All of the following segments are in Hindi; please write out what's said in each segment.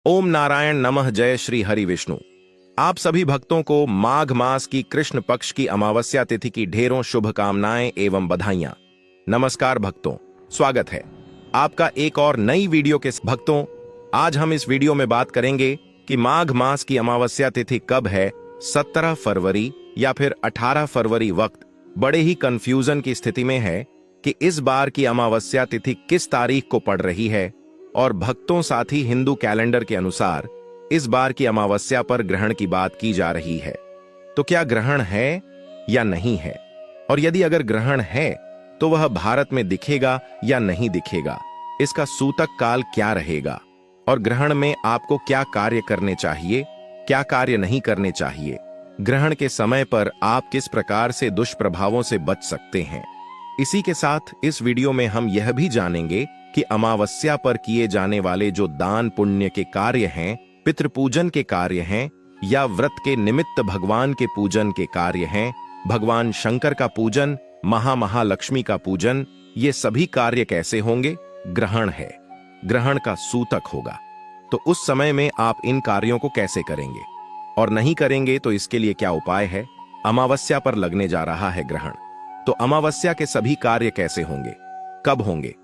ओम नारायण नमः। जय श्री हरि विष्णु। आप सभी भक्तों को माघ मास की कृष्ण पक्ष की अमावस्या तिथि की ढेरों शुभकामनाएं एवं बधाइयां। नमस्कार भक्तों, स्वागत है आपका एक और नई वीडियो के भक्तों, आज हम इस वीडियो में बात करेंगे कि माघ मास की अमावस्या तिथि कब है। 17 फरवरी या फिर 18 फरवरी। वक्त बड़े ही कंफ्यूजन की स्थिति में है कि इस बार की अमावस्या तिथि किस तारीख को पड़ रही है, और भक्तों साथ ही हिंदू कैलेंडर के अनुसार इस बार की अमावस्या पर ग्रहण की बात की जा रही है। तो क्या ग्रहण है या नहीं है, और यदि अगर ग्रहण है तो वह भारत में दिखेगा या नहीं दिखेगा, इसका सूतक काल क्या रहेगा, और ग्रहण में आपको क्या कार्य करने चाहिए, क्या कार्य नहीं करने चाहिए, ग्रहण के समय पर आप किस प्रकार से दुष्प्रभावों से बच सकते हैं। इसी के साथ इस वीडियो में हम यह भी जानेंगे कि अमावस्या पर किए जाने वाले जो दान पुण्य के कार्य हैं, पितृपूजन के कार्य हैं, या व्रत के निमित्त भगवान के पूजन के कार्य हैं, भगवान शंकर का पूजन, महालक्ष्मी का पूजन, ये सभी कार्य कैसे होंगे। ग्रहण है, ग्रहण का सूतक होगा, तो उस समय में आप इन कार्यों को कैसे करेंगे, और नहीं करेंगे तो इसके लिए क्या उपाय है। अमावस्या पर लगने जा रहा है ग्रहण, तो अमावस्या के सभी कार्य कैसे होंगे, कब होंगे,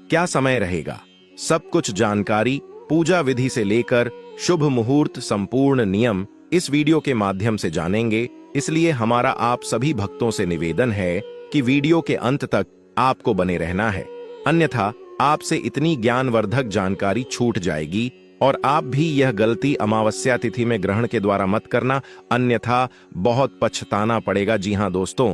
क्या समय रहेगा, सब कुछ जानकारी, पूजा विधि से लेकर शुभ मुहूर्त, संपूर्ण नियम इस वीडियो के माध्यम से जानेंगे। इसलिए हमारा आप सभी भक्तों से निवेदन है कि वीडियो के अंत तक आपको बने रहना है, अन्यथा आपसे इतनी ज्ञानवर्धक जानकारी छूट जाएगी, और आप भी यह गलती अमावस्या तिथि में ग्रहण के द्वारा मत करना, अन्यथा बहुत पछताना पड़ेगा। जी हां दोस्तों,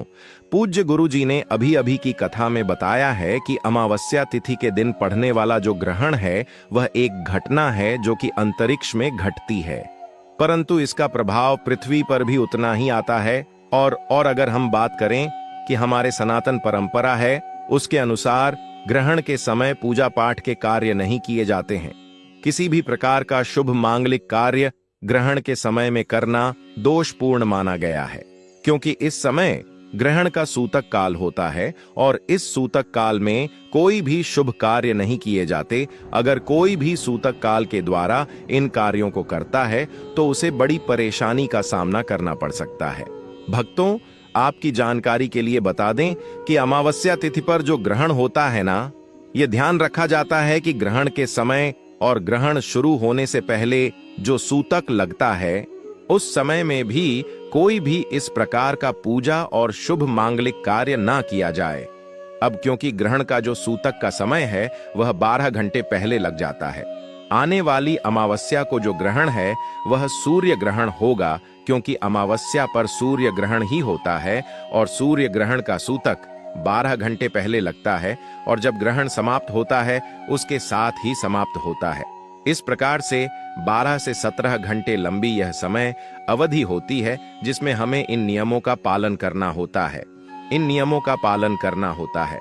पूज्य गुरु जी ने अभी अभी की कथा में बताया है कि अमावस्या तिथि के दिन पड़ने वाला जो ग्रहण है वह एक घटना है जो कि अंतरिक्ष में घटती है, परंतु इसका प्रभाव पृथ्वी पर भी उतना ही आता है। और अगर हम बात करें कि हमारे सनातन परंपरा है, उसके अनुसार ग्रहण के समय पूजा पाठ के कार्य नहीं किए जाते हैं। किसी भी प्रकार का शुभ मांगलिक कार्य ग्रहण के समय में करना दोषपूर्ण माना गया है, क्योंकि इस समय ग्रहण का सूतक काल होता है, और इस सूतक काल में कोई भी शुभ कार्य नहीं किए जाते। अगर कोई भी सूतक काल के द्वारा इन कार्यों को करता है तो उसे बड़ी परेशानी का सामना करना पड़ सकता है। भक्तों, आपकी जानकारी के लिए बता दें कि अमावस्या तिथि पर जो ग्रहण होता है ना, यह ध्यान रखा जाता है कि ग्रहण के समय और ग्रहण शुरू होने से पहले जो सूतक लगता है, उस समय में भी कोई भी इस प्रकार का पूजा और शुभ मांगलिक कार्य ना किया जाए। अब क्योंकि ग्रहण का जो सूतक का समय है वह 12 घंटे पहले लग जाता है। आने वाली अमावस्या को जो ग्रहण है वह सूर्य ग्रहण होगा, क्योंकि अमावस्या पर सूर्य ग्रहण ही होता है, और सूर्य ग्रहण का सूतक 12 घंटे पहले लगता है, और जब ग्रहण समाप्त होता है उसके साथ ही समाप्त होता है। इस प्रकार से 12 से 17 घंटे लंबी यह समय अवधि होती है, जिसमें हमें इन नियमों का पालन करना होता है, इन नियमों का पालन करना होता है।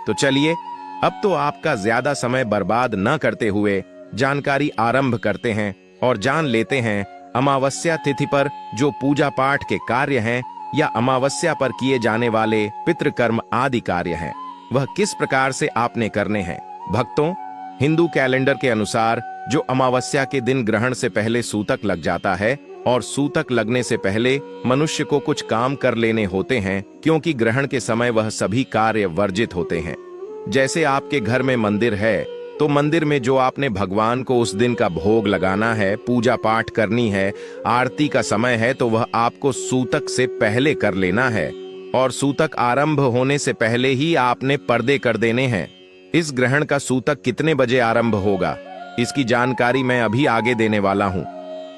तो चलिए, अब तो आपका ज्यादा समय बर्बाद न करते हुए जानकारी आरंभ करते हैं और जान लेते हैं अमावस्या तिथि पर जो पूजा पाठ के कार्य हैं, या अमावस्या पर किए जाने वाले पितृकर्म आदि कार्य हैं, वह किस प्रकार से आपने करने हैं। भक्तों, हिंदू कैलेंडर के अनुसार जो अमावस्या के दिन ग्रहण से पहले सूतक लग जाता है, और सूतक लगने से पहले मनुष्य को कुछ काम कर लेने होते हैं, क्योंकि ग्रहण के समय वह सभी कार्य वर्जित होते हैं। जैसे आपके घर में मंदिर है, तो मंदिर में जो आपने भगवान को उस दिन का भोग लगाना है, पूजा पाठ करनी है, आरती का समय है, तो वह आपको सूतक से पहले कर लेना है, और सूतक आरंभ होने से पहले ही आपने पर्दे कर देने हैं। इस ग्रहण का सूतक कितने बजे आरंभ होगा, इसकी जानकारी मैं अभी आगे देने वाला हूं।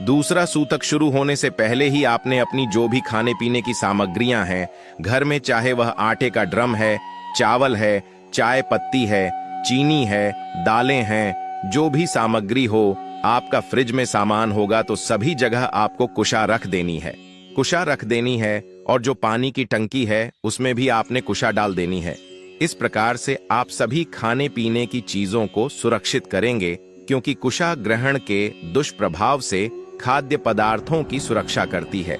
दूसरा सूतक शुरू होने से पहले ही आपने अपनी जो भी खाने पीने की सामग्रियां हैं घर में, चाहे वह आटे का ड्रम है, चावल है, चाय पत्ती है, चीनी है, दालें हैं, जो भी सामग्री हो, आपका फ्रिज में सामान होगा, तो सभी जगह आपको कुशा रख देनी है, कुशा रख देनी है। और जो पानी की टंकी है उसमें भी आपने कुशा डाल देनी है। इस प्रकार से आप सभी खाने पीने की चीजों को सुरक्षित करेंगे, क्योंकि कुशा ग्रहण के दुष्प्रभाव से खाद्य पदार्थों की सुरक्षा करती है,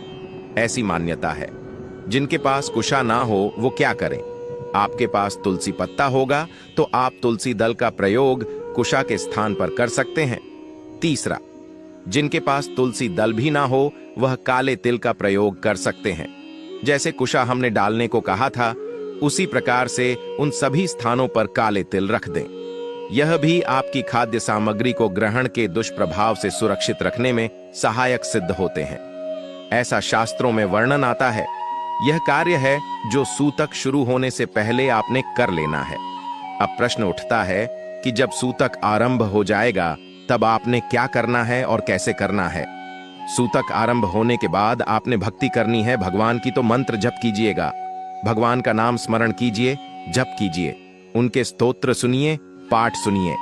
ऐसी मान्यता है। जिनके पास कुशा ना हो वो क्या करें। आपके पास तुलसी पत्ता होगा तो आप तुलसी दल का प्रयोग कुशा के स्थान पर कर सकते हैं। तीसरा, जिनके पास तुलसी दल भी ना हो वह काले तिल का प्रयोग कर सकते हैं। जैसे कुशा हमने डालने को कहा था, उसी प्रकार से उन सभी स्थानों पर काले तिल रख दें। यह भी आपकी खाद्य सामग्री को ग्रहण के दुष्प्रभाव से सुरक्षित रखने में सहायक सिद्ध होते हैं। ऐसा शास्त्रों में वर्णन आता है। यह कार्य है जो सूतक शुरू होने से पहले आपने कर लेना है। अब प्रश्न उठता है कि जब सूतक आरंभ हो जाएगा तब आपने क्या करना है और कैसे करना है। सूतक आरंभ होने के बाद आपने भक्ति करनी है भगवान की, तो मंत्र जप कीजिएगा, भगवान का नाम स्मरण कीजिए, जप कीजिए, उनके स्तोत्र सुनिए, पाठ सुनिए।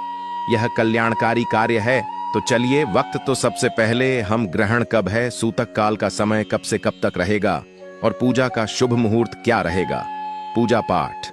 यह कल्याणकारी कार्य है। तो चलिए, वक्त तो सबसे पहले हम ग्रहण कब है, सूतक काल का समय कब से कब तक रहेगा और पूजा का शुभ मुहूर्त क्या रहेगा। पूजा पाठ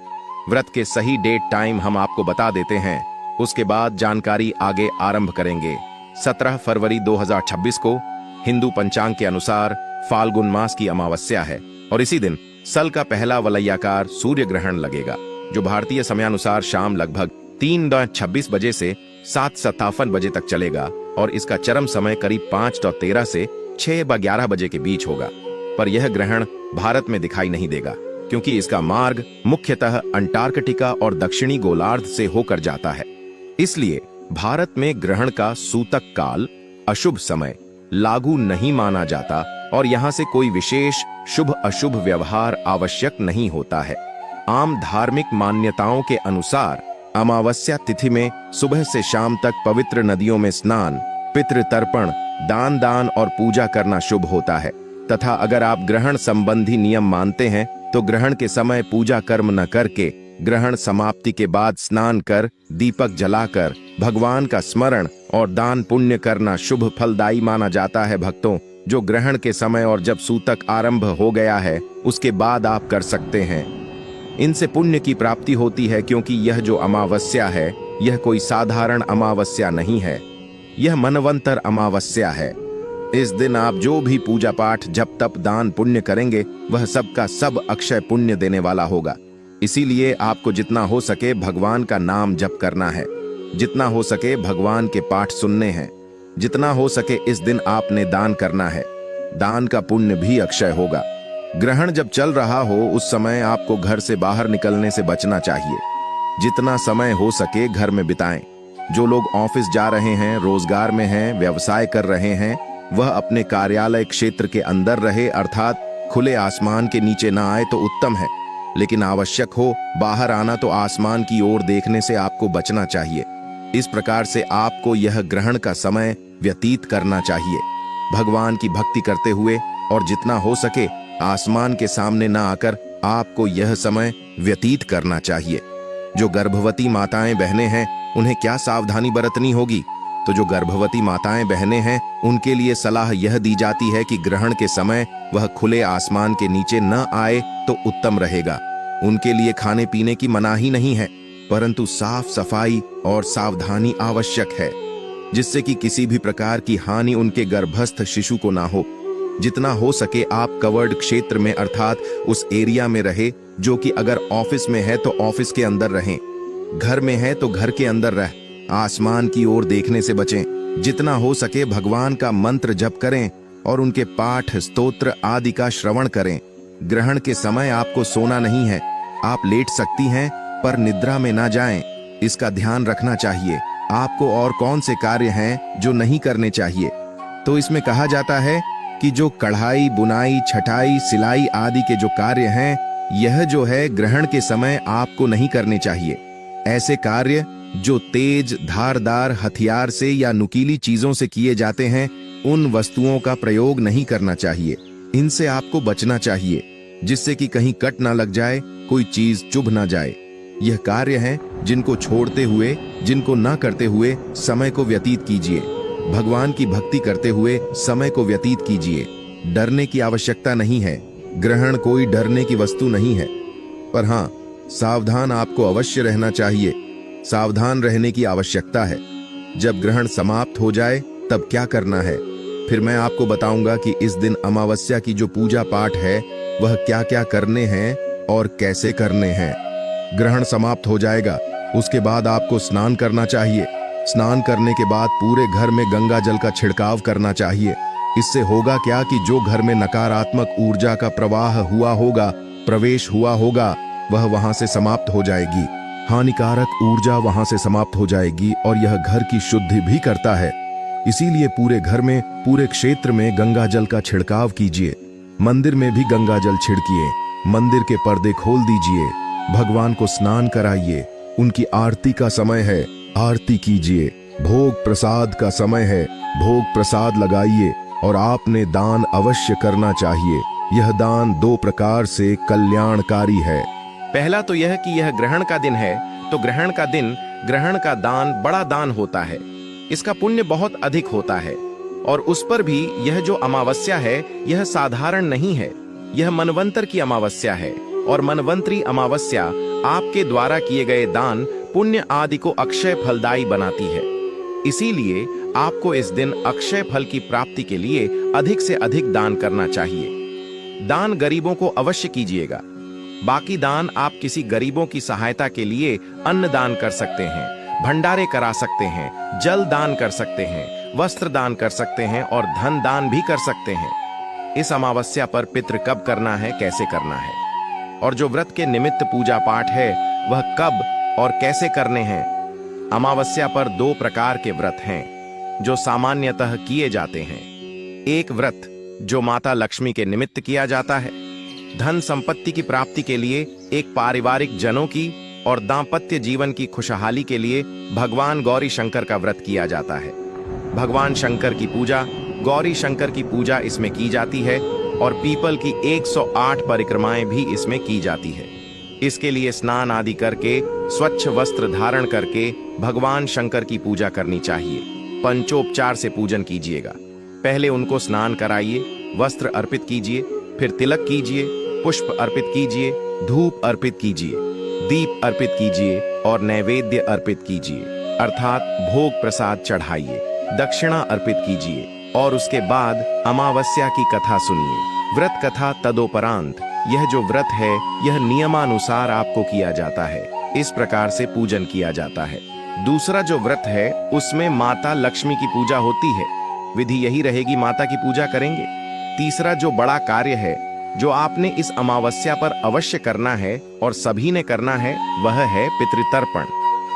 व्रत के सही डेट टाइम हम आपको बता देते हैं, उसके बाद जानकारी आगे आरंभ करेंगे। 17 फरवरी 2026 को हिंदू पंचांग के अनुसार फाल्गुन मास की अमावस्या है और इसी दिन सल का पहला वलयाकार सूर्य ग्रहण लगेगा, जो भारतीय समयानुसार शाम लगभग 3:26 बजे से 7:57 बजे तक चलेगा और इसका चरम समय करीब 5:13 से 6:11 बजे के बीच होगा। पर यह ग्रहण भारत में दिखाई नहीं देगा क्योंकि इसका मार्ग मुख्यतः अंटार्कटिका और दक्षिणी गोलार्ध से होकर जाता है। इसलिए भारत में ग्रहण का सूतक काल अशुभ समय लागू नहीं माना जाता और यहाँ से कोई विशेष शुभ अशुभ व्यवहार आवश्यक नहीं होता है। आम धार्मिक मान्यताओं के अनुसार अमावस्या तिथि में सुबह से शाम तक पवित्र नदियों में स्नान, पितृ तर्पण, दान और पूजा करना शुभ होता है तथा अगर आप ग्रहण संबंधी नियम मानते हैं तो ग्रहण के समय पूजा कर्म न करके ग्रहण समाप्ति के बाद स्नान कर, दीपक जलाकर भगवान का स्मरण और दान पुण्य करना शुभ फलदायी माना जाता है। भक्तों, जो ग्रहण के समय और जब सूतक आरंभ हो गया है उसके बाद आप कर सकते हैं। इनसे पुण्य की प्राप्ति होती है क्योंकि यह जो अमावस्या है यह कोई साधारण अमावस्या नहीं है, यह मनवंतर अमावस्या है। इस दिन आप जो भी पूजा पाठ जप तप दान पुण्य करेंगे वह सबका सब अक्षय पुण्य देने वाला होगा। इसीलिए आपको जितना हो सके भगवान का नाम जप करना है, जितना हो सके भगवान के पाठ सुनने हैं, जितना हो सके इस दिन आपने दान करना है। दान का पुण्य भी अक्षय होगा। ग्रहण जब चल रहा हो उस समय आपको घर से बाहर निकलने से बचना चाहिए। जितना समय हो सके घर में बिताएं। जो लोग ऑफिस जा रहे हैं, रोजगार में हैं, व्यवसाय कर रहे हैं, वह अपने कार्यालय क्षेत्र के अंदर रहे, अर्थात खुले आसमान के नीचे ना आए तो उत्तम है। लेकिन आवश्यक हो बाहर आना तो आसमान की ओर देखने से आपको बचना चाहिए। इस प्रकार से आपको यह ग्रहण का समय व्यतीत करना चाहिए भगवान की भक्ति करते हुए, और जितना हो सके आसमान के सामने ना आकर आपको यह समय व्यतीत करना चाहिए। जो गर्भवती माताएं बहनें हैं उन्हें क्या सावधानी बरतनी होगी? तो जो गर्भवती माताएं बहनें हैं उनके लिए सलाह यह दी जाती है कि ग्रहण के समय वह खुले आसमान के नीचे न आए तो उत्तम रहेगा। उनके लिए खाने पीने की मनाही नहीं है, परंतु साफ सफाई और सावधानी आवश्यक है, जिससे कि किसी भी प्रकार की हानि उनके गर्भस्थ शिशु को ना हो। जितना हो सके आप कवर्ड क्षेत्र में अर्थात उस एरिया में रहे, जो कि अगर ऑफिस में है तो ऑफिस के अंदर रहें, घर में है तो घर के अंदर रह, आसमान की ओर देखने से बचें। जितना हो सके भगवान का मंत्र जप करें और उनके पाठ स्तोत्र आदि का श्रवण करें। ग्रहण के समय आपको सोना नहीं है, आप लेट सकती हैं पर निद्रा में ना जाएं, इसका ध्यान रखना चाहिए। आपको और कौन से कार्य हैं जो नहीं करने चाहिए? तो इसमें कहा जाता है कि जो कढ़ाई, बुनाई, छटाई, सिलाई आदि के जो कार्य हैं, यह जो है ग्रहण के समय आपको नहीं करने चाहिए। ऐसे कार्य जो तेज धारदार हथियार से या नुकीली चीजों से किए जाते हैं, उन वस्तुओं का प्रयोग नहीं करना चाहिए। इनसे आपको बचना चाहिए, जिससे कि कहीं कट ना लग जाए, कोई चीज चुभ ना जाए। यह कार्य हैं जिनको छोड़ते हुए, जिनको ना करते हुए समय को व्यतीत कीजिए। भगवान की भक्ति करते हुए समय को व्यतीत कीजिए। डरने की आवश्यकता नहीं है, ग्रहण कोई डरने की वस्तु नहीं है। पर हाँ, सावधान आपको अवश्य रहना चाहिए, सावधान रहने की आवश्यकता है। जब ग्रहण समाप्त हो जाए तब क्या करना है, फिर मैं आपको बताऊंगा कि इस दिन अमावस्या की जो पूजा पाठ है वह क्या क्या करने हैं और कैसे करने हैं। ग्रहण समाप्त हो जाएगा, उसके बाद आपको स्नान करना चाहिए। स्नान करने के बाद पूरे घर में गंगा जल का छिड़काव करना चाहिए। इससे होगा क्या कि जो घर में नकारात्मक ऊर्जा का प्रवाह हुआ होगा, प्रवेश हुआ होगा, वह वहां से समाप्त हो जाएगी। हानिकारक ऊर्जा वहां से समाप्त हो जाएगी और यह घर की शुद्धि भी करता है। इसीलिए पूरे घर में, पूरे क्षेत्र में गंगा जल का छिड़काव कीजिए। मंदिर में भी गंगा जल छिड़किए। मंदिर के पर्दे खोल दीजिए। भगवान को स्नान कराइए। उनकी आरती का समय है, आरती कीजिए। भोग प्रसाद का समय है, भोग प्रसाद लगाइए। और आपने दान अवश्य करना चाहिए। यह दान 2 प्रकार से कल्याणकारी है। पहला तो यह कि यह ग्रहण का दिन है, तो ग्रहण का दिन ग्रहण का दान बड़ा दान होता है। इसका पुण्य बहुत अधिक होता है। और उस पर भी यह जो अमावस्या है, यह साधारण नहीं है। यह मनवंतर की अमावस्या है। और मनवंतरी अमावस्या आपके द्वारा किए गए दान पुण्य आदि को अक्षय फलदायी बनाती है। इसीलिए आपको इस दिन अक्षय फल की प्राप्ति के लिए अधिक से अधिक दान करना चाहिए। दान गरीबों को अवश्य कीजिएगा। बाकी दान आप किसी गरीबों की सहायता के लिए अन्न दान कर सकते हैं, भंडारे करा सकते हैं, जल दान कर सकते हैं, वस्त्र दान कर सकते हैं और धन दान भी कर सकते हैं। इस अमावस्या पर पितृ कब करना है, कैसे करना है, और जो व्रत के निमित्त पूजा पाठ है वह कब और कैसे करने हैं। अमावस्या पर 2 प्रकार के व्रत हैं जो सामान्यतः किए जाते हैं। एक व्रत जो माता लक्ष्मी के निमित्त किया जाता है, धन संपत्ति की प्राप्ति के लिए, एक पारिवारिक जनों की और दाम्पत्य जीवन की खुशहाली के लिए भगवान गौरी शंकर का व्रत किया जाता है। भगवान शंकर की पूजा, गौरी शंकर की पूजा इसमें की जाती है और पीपल की 108 परिक्रमाएं भी इसमें की जाती है। इसके लिए स्नान आदि करके, स्वच्छ वस्त्र धारण करके भगवान शंकर की पूजा करनी चाहिए। पंचोपचार से पूजन कीजिएगा। पहले उनको स्नान कराइए, वस्त्र अर्पित कीजिए, फिर तिलक कीजिए, पुष्प अर्पित कीजिए, धूप अर्पित कीजिए, दीप अर्पित कीजिए और नैवेद्य अर्पित कीजिए, अर्थात भोग प्रसाद चढ़ाइए, दक्षिणा अर्पित कीजिए और उसके बाद अमावस्या की कथा सुनिए। व्रत कथा तदोपरांत यह जो व्रत है यह नियमानुसार आपको किया जाता है। इस प्रकार से पूजन किया जाता है। दूसरा जो व्रत है उसमें माता लक्ष्मी की पूजा होती है। विधि यही रहेगी, माता की पूजा करेंगे। तीसरा जो बड़ा कार्य है जो आपने इस अमावस्या पर अवश्य करना है और सभी ने करना है, वह है पितृतर्पण।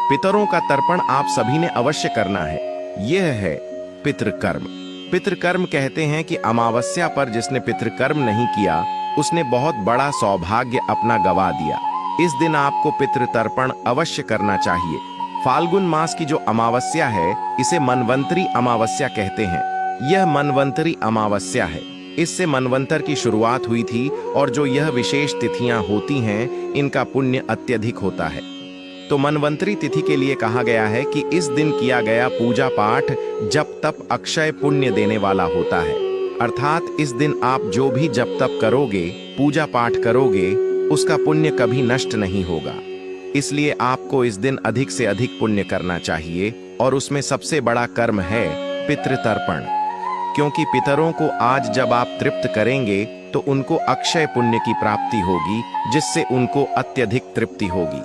पितरों का तर्पण आप सभी ने अवश्य करना है। यह है पितृकर्म। पितृकर्म कहते हैं कि अमावस्या पर जिसने पितृकर्म नहीं किया उसने बहुत बड़ा सौभाग्य अपना गवा दिया। इस दिन आपको पितृतर्पण अवश्य करना चाहिए। फाल्गुन मास की जो अमावस्या है इसे मनवंतरी अमावस्या कहते हैं। यह मनवंतरी अमावस्या है। इससे मनवंतर की शुरुआत हुई थी और जो यह विशेष तिथियां होती हैं इनका पुण्य अत्यधिक होता है। तो मनवंतरी तिथि के लिए कहा गया है कि इस दिन किया गया पूजा पाठ जप तप अक्षय पुण्य देने वाला होता है। अर्थात इस दिन आप जो भी जप तप करोगे, पूजा पाठ करोगे, उसका पुण्य कभी नष्ट नहीं होगा। इसलिए आपको इस दिन अधिक से अधिक पुण्य करना चाहिए और उसमें सबसे बड़ा कर्म है पितृतर्पण। क्योंकि पितरों को आज जब आप तृप्त करेंगे तो उनको अक्षय पुण्य की प्राप्ति होगी, जिससे उनको अत्यधिक तृप्ति होगी।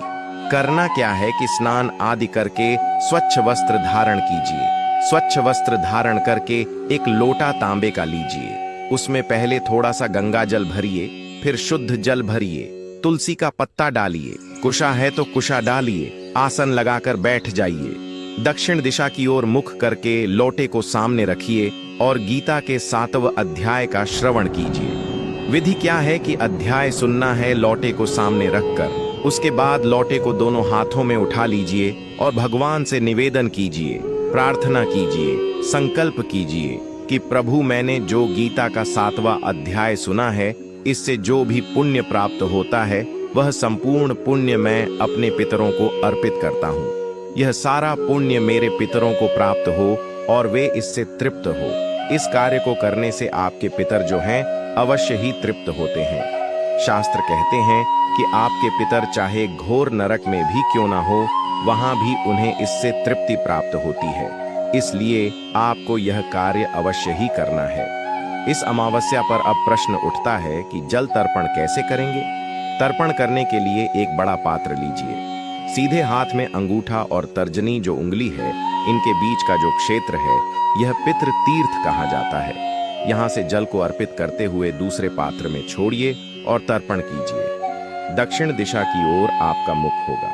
करना क्या है कि स्नान आदि करके स्वच्छ वस्त्र धारण कीजिए। स्वच्छ वस्त्र धारण करके एक लोटा तांबे का लीजिए। उसमें पहले थोड़ा सा गंगा जल भरिए, फिर शुद्ध जल भरिए, तुलसी का पत्ता डालिए, कुशा है तो कुशा डालिए, आसन लगाकर बैठ जाइए। दक्षिण दिशा की ओर मुख करके लोटे को सामने रखिए और गीता के 7वें अध्याय का श्रवण कीजिए। विधि क्या है कि अध्याय सुनना है लोटे को सामने रखकर। उसके बाद लोटे को दोनों हाथों में उठा लीजिए और भगवान से निवेदन कीजिए, प्रार्थना कीजिए, संकल्प कीजिए कि प्रभु, मैंने जो गीता का 7वां अध्याय सुना है, इससे जो भी पुण्य प्राप्त होता है वह संपूर्ण पुण्य मैं अपने पितरों को अर्पित करता हूँ। यह सारा पुण्य मेरे पितरों को प्राप्त हो और वे इससे तृप्त हो। इस कार्य को करने से आपके पितर जो हैं अवश्य ही तृप्त होते हैं। शास्त्र कहते हैं कि आपके पितर चाहे घोर नरक में भी क्यों ना हो, वहां भी उन्हें इससे तृप्ति प्राप्त होती है। इसलिए आपको यह कार्य अवश्य ही करना है। इस अमावस्या पर अब प्रश्न उठता है कि जल तर्पण कैसे करेंगे। तर्पण करने के लिए एक बड़ा पात्र लीजिए, सीधे हाथ में अंगूठा और तर्जनी जो उंगली है, इनके बीच का जो क्षेत्र है, यह पितृ तीर्थ कहा जाता है। यहाँ से जल को अर्पित करते हुए दूसरे पात्र में छोड़िए और तर्पण कीजिए। दक्षिण दिशा की ओर आपका मुख होगा।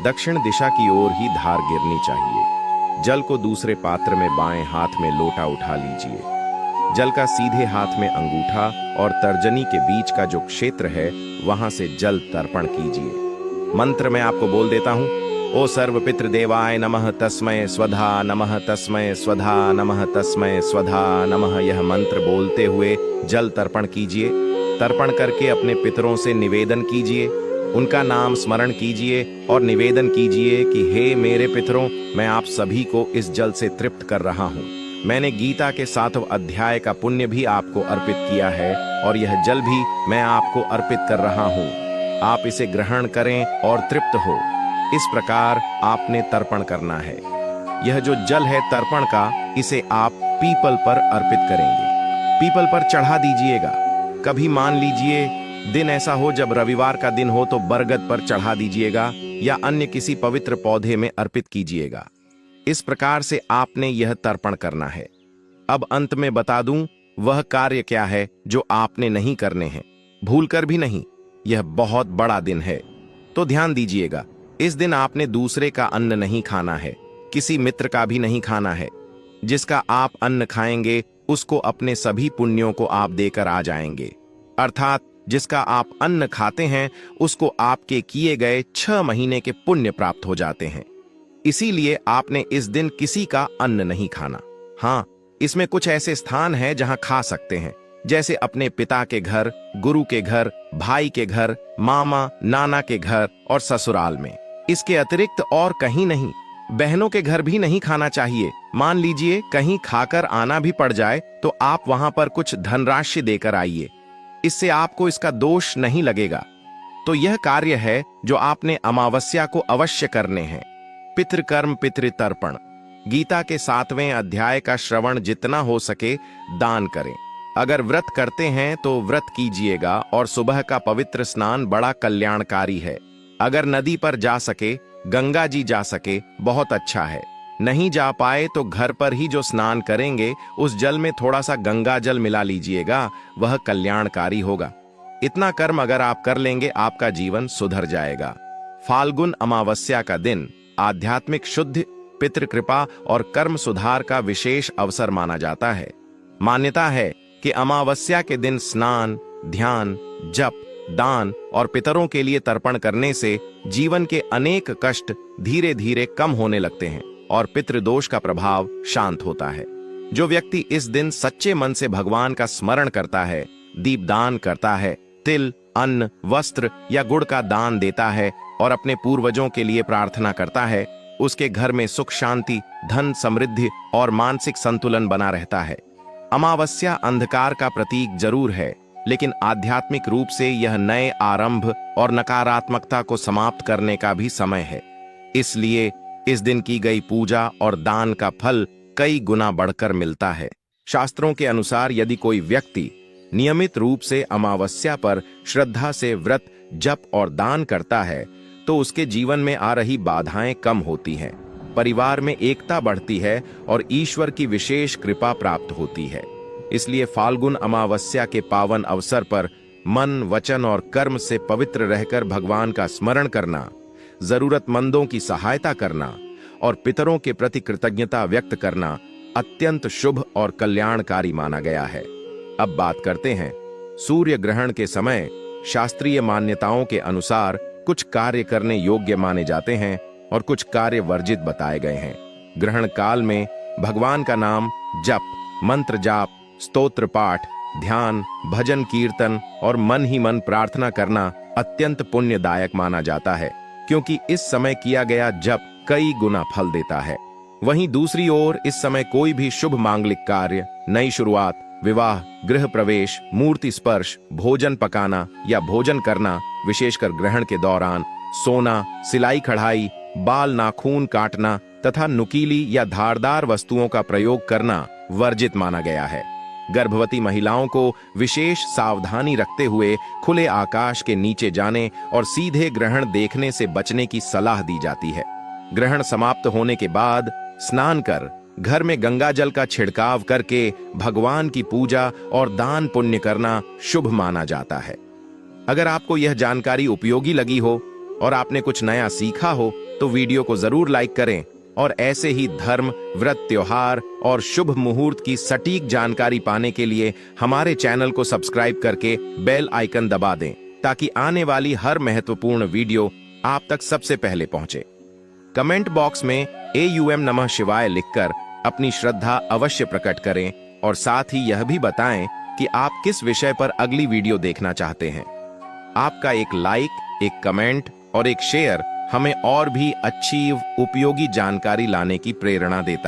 दक्षिण दिशा की ओर ही धार गिरनी चाहिए। जल को दूसरे पात्र में बाएं हाथ में लोटा उठा लीजिए। जल का सीधे हाथ में अंगूठा और तर्जनी के बीच का जो क्षेत्र है, वहां से जल तर्पण कीजिए। मंत्र मैं आपको बोल देता हूं। ओ सर्व पितृदेवाय नमः तस्मै स्वधा नमः तस्मै स्वधा नमः तस्मै स्वधा नमः। यह मंत्र बोलते हुए जल तर्पण कीजिए। तर्पण करके अपने पितरों से निवेदन कीजिए, उनका नाम स्मरण कीजिए और निवेदन कीजिए कि हे मेरे पितरों, मैं आप सभी को इस जल से तृप्त कर रहा हूँ। मैंने गीता के 7वें अध्याय का पुण्य भी आपको अर्पित किया है और यह जल भी मैं आपको अर्पित कर रहा हूँ। आप इसे ग्रहण करें और तृप्त हो। इस प्रकार आपने तर्पण करना है। यह जो जल है तर्पण का, इसे आप पीपल पर अर्पित करेंगे। पीपल पर चढ़ा दीजिएगा। कभी मान लीजिए दिन ऐसा हो जब रविवार का दिन हो तो बरगद पर चढ़ा दीजिएगा या अन्य किसी पवित्र पौधे में अर्पित कीजिएगा। इस प्रकार से आपने यह तर्पण करना है। अब अंत में बता दूं वह कार्य क्या है जो आपने नहीं करने हैं, भूलकर भी नहीं। यह बहुत बड़ा दिन है, तो ध्यान दीजिएगा। इस दिन आपने दूसरे का अन्न नहीं खाना है, किसी मित्र का भी नहीं खाना है। जिसका आप अन्न खाएंगे उसको अपने सभी पुण्यों को आप देकर आ जाएंगे। अर्थात जिसका आप अन्न खाते हैं उसको आपके किए गए 6 महीने के पुण्य प्राप्त हो जाते हैं। इसीलिए आपने इस दिन किसी का अन्न नहीं खाना। हाँ, इसमें कुछ ऐसे स्थान हैं जहां खा सकते हैं, जैसे अपने पिता के घर, गुरु के घर, भाई के घर, मामा नाना के घर और ससुराल में। इसके अतिरिक्त और कहीं नहीं। बहनों के घर भी नहीं खाना चाहिए। मान लीजिए कहीं खाकर आना भी पड़ जाए तो आप वहां पर कुछ धनराशि देकर आइए, इससे आपको इसका दोष नहीं लगेगा। तो यह कार्य है जो आपने अमावस्या को अवश्य करने हैं। पितृकर्म पितृतर्पण। गीता के 7वें अध्याय का श्रवण जितना हो सके दान करें। अगर व्रत करते हैं तो व्रत कीजिएगा और सुबह का पवित्र स्नान बड़ा कल्याणकारी है। अगर नदी पर जा सके, गंगा जी जा सके, बहुत अच्छा है। नहीं जा पाए तो घर पर ही जो स्नान करेंगे उस जल में थोड़ा सा गंगा जल मिला लीजिएगा, वह कल्याणकारी होगा। इतना कर्म अगर आप कर लेंगे आपका जीवन सुधर जाएगा। फाल्गुन अमावस्या का दिन आध्यात्मिक शुद्धि, पितृकृपा और कर्म सुधार का विशेष अवसर माना जाता है। मान्यता है कि अमावस्या के दिन स्नान, ध्यान, जप, दान और पितरों के लिए तर्पण करने से जीवन के अनेक कष्ट धीरे धीरे कम होने लगते हैं और पितृदोष का प्रभाव शांत होता है। जो व्यक्ति इस दिन सच्चे मन से भगवान का स्मरण करता है, दीपदान करता है, तिल, अन्न, वस्त्र या गुड़ का दान देता है और अपने पूर्वजों के लिए प्रार्थना करता है, उसके घर में सुख शांति, धन समृद्धि और मानसिक संतुलन बना रहता है। अमावस्या अंधकार का प्रतीक जरूर है, लेकिन आध्यात्मिक रूप से यह नए आरंभ और नकारात्मकता को समाप्त करने का भी समय है। इसलिए इस दिन की गई पूजा और दान का फल कई गुना बढ़कर मिलता है। शास्त्रों के अनुसार यदि कोई व्यक्ति नियमित रूप से अमावस्या पर श्रद्धा से व्रत, जप और दान करता है तो उसके जीवन में आ रही बाधाएं कम होती हैं, परिवार में एकता बढ़ती है और ईश्वर की विशेष कृपा प्राप्त होती है। इसलिए फाल्गुन अमावस्या के पावन अवसर पर मन, वचन और कर्म से पवित्र रहकर भगवान का स्मरण करना, जरूरतमंदों की सहायता करना और पितरों के प्रति कृतज्ञता व्यक्त करना अत्यंत शुभ और कल्याणकारी माना गया है। अब बात करते हैं सूर्य ग्रहण के समय। शास्त्रीय मान्यताओं के अनुसार कुछ कार्य करने योग्य माने जाते हैं और कुछ कार्य वर्जित बताए गए हैं। ग्रहण काल में भगवान का नाम जप, मंत्र जाप, स्तोत्र पाठ, ध्यान, भजन कीर्तन और मन ही मन प्रार्थना करना अत्यंत पुण्यदायक माना जाता है, क्योंकि इस समय किया गया जप कई गुना फल देता है। वहीं दूसरी ओर इस समय कोई भी शुभ मांगलिक कार्य, नई शुरुआत, विवाह, गृह प्रवेश, मूर्ति स्पर्श, भोजन पकाना या भोजन करना, विशेषकर ग्रहण के दौरान सोना, सिलाई कढ़ाई, बाल नाखून काटना तथा नुकीली या धारदार वस्तुओं का प्रयोग करना वर्जित माना गया है। गर्भवती महिलाओं को विशेष सावधानी रखते हुए खुले आकाश के नीचे जाने और सीधे ग्रहण देखने से बचने की सलाह दी जाती है। ग्रहण समाप्त होने के बाद स्नान कर घर में गंगा जल का छिड़काव करके भगवान की पूजा और दान पुण्य करना शुभ माना जाता है। अगर आपको यह जानकारी उपयोगी लगी हो और आपने कुछ नया सीखा हो तो वीडियो को जरूर लाइक करें और ऐसे ही धर्म, व्रत, त्योहार और शुभ मुहूर्त की सटीक जानकारी पाने के लिए हमारे चैनल को सब्सक्राइब करके बेल आइकन दबा दें ताकि आने वाली हर महत्वपूर्ण वीडियो आप तक सबसे पहले पहुंचे। कमेंट बॉक्स में AUM नमः शिवाय लिखकर अपनी श्रद्धा अवश्य प्रकट करें और साथ ही यह भी बताएं कि आप किस विषय पर अगली वीडियो देखना चाहते हैं। आपका एक लाइक, एक कमेंट और एक शेयर हमें और भी अच्छी उपयोगी जानकारी लाने की प्रेरणा देता है।